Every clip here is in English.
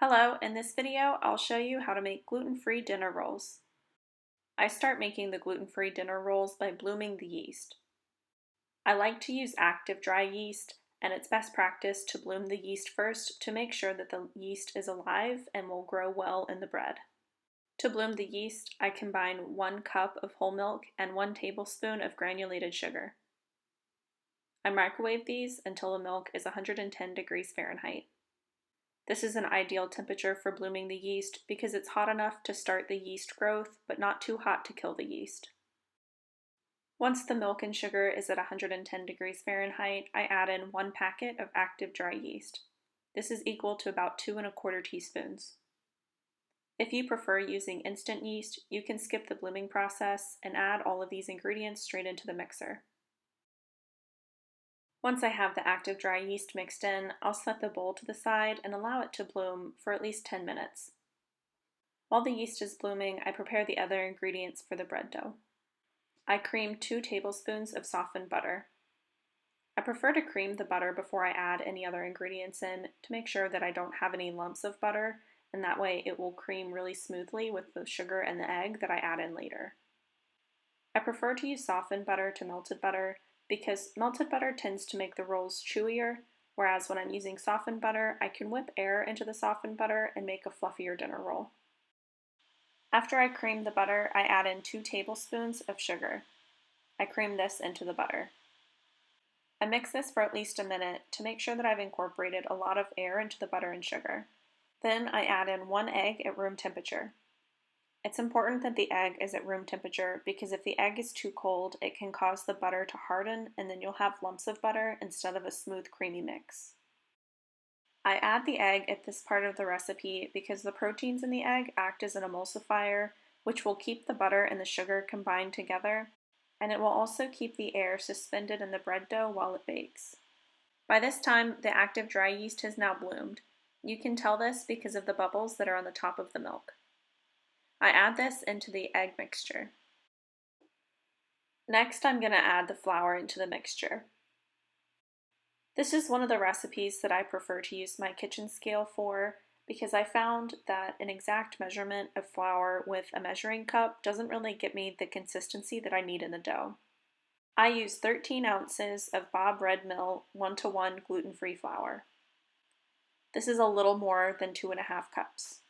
Hello, in this video I'll show you how to make gluten-free dinner rolls. I start making the gluten-free dinner rolls by blooming the yeast. I like to use active dry yeast, and it's best practice to bloom the yeast first to make sure that the yeast is alive and will grow well in the bread. To bloom the yeast, I combine 1 cup of whole milk and 1 tablespoon of granulated sugar. I microwave these until the milk is 110 degrees Fahrenheit. This is an ideal temperature for blooming the yeast because it's hot enough to start the yeast growth, but not too hot to kill the yeast. Once the milk and sugar is at 110 degrees Fahrenheit, I add in 1 packet of active dry yeast. This is equal to about 2 1/4 teaspoons. If you prefer using instant yeast, you can skip the blooming process and add all of these ingredients straight into the mixer. Once I have the active dry yeast mixed in, I'll set the bowl to the side and allow it to bloom for at least 10 minutes. While the yeast is blooming, I prepare the other ingredients for the bread dough. I cream 2 tablespoons of softened butter. I prefer to cream the butter before I add any other ingredients in to make sure that I don't have any lumps of butter, and that way it will cream really smoothly with the sugar and the egg that I add in later. I prefer to use softened butter to melted butter because melted butter tends to make the rolls chewier, whereas when I'm using softened butter, I can whip air into the softened butter and make a fluffier dinner roll. After I cream the butter, I add in 2 tablespoons of sugar. I cream this into the butter. I mix this for at least a minute to make sure that I've incorporated a lot of air into the butter and sugar. Then I add in 1 egg at room temperature. It's important that the egg is at room temperature because if the egg is too cold, it can cause the butter to harden and then you'll have lumps of butter instead of a smooth, creamy mix. I add the egg at this part of the recipe because the proteins in the egg act as an emulsifier, which will keep the butter and the sugar combined together, and it will also keep the air suspended in the bread dough while it bakes. By this time, the active dry yeast has now bloomed. You can tell this because of the bubbles that are on the top of the milk. I add this into the egg mixture. Next, I'm going to add the flour into the mixture. This is one of the recipes that I prefer to use my kitchen scale for because I found that an exact measurement of flour with a measuring cup doesn't really get me the consistency that I need in the dough. I use 13 ounces of Bob Red Mill 1-to-1 gluten-free flour. This is a little more than 2.5 cups.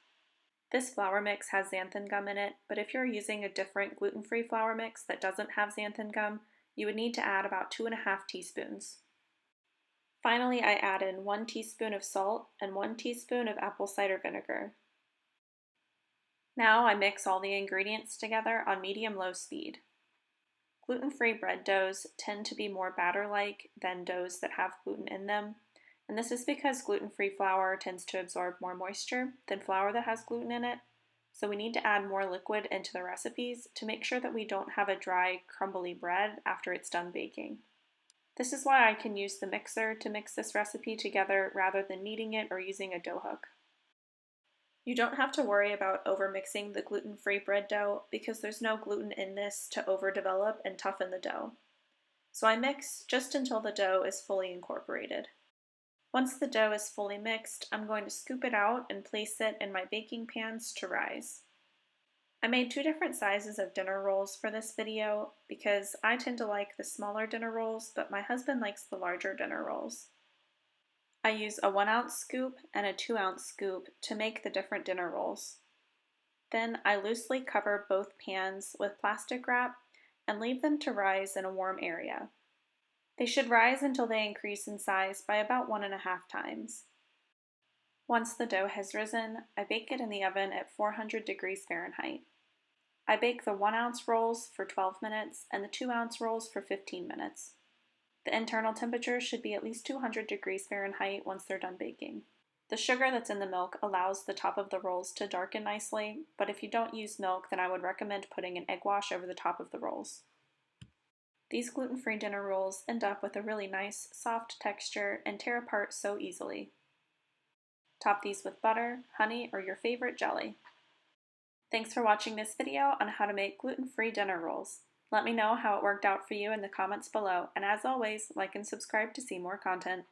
This flour mix has xanthan gum in it, but if you're using a different gluten-free flour mix that doesn't have xanthan gum, you would need to add about 2.5 teaspoons. Finally, I add in 1 teaspoon of salt and 1 teaspoon of apple cider vinegar. Now I mix all the ingredients together on medium-low speed. Gluten-free bread doughs tend to be more batter-like than doughs that have gluten in them, and this is because gluten-free flour tends to absorb more moisture than flour that has gluten in it, so we need to add more liquid into the recipes to make sure that we don't have a dry, crumbly bread after it's done baking. This is why I can use the mixer to mix this recipe together rather than kneading it or using a dough hook. You don't have to worry about overmixing the gluten-free bread dough because there's no gluten in this to overdevelop and toughen the dough. So I mix just until the dough is fully incorporated. Once the dough is fully mixed, I'm going to scoop it out and place it in my baking pans to rise. I made 2 different sizes of dinner rolls for this video because I tend to like the smaller dinner rolls, but my husband likes the larger dinner rolls. I use a 1-ounce scoop and a 2-ounce scoop to make the different dinner rolls. Then I loosely cover both pans with plastic wrap and leave them to rise in a warm area. They should rise until they increase in size by about 1.5 times. Once the dough has risen, I bake it in the oven at 400 degrees Fahrenheit. I bake the 1-ounce rolls for 12 minutes and the 2-ounce rolls for 15 minutes. The internal temperature should be at least 200 degrees Fahrenheit once they're done baking. The sugar that's in the milk allows the top of the rolls to darken nicely, but if you don't use milk, then I would recommend putting an egg wash over the top of the rolls. These gluten-free dinner rolls end up with a really nice, soft texture and tear apart so easily. Top these with butter, honey, or your favorite jelly. Thanks for watching this video on how to make gluten-free dinner rolls. Let me know how it worked out for you in the comments below, and as always, like and subscribe to see more content.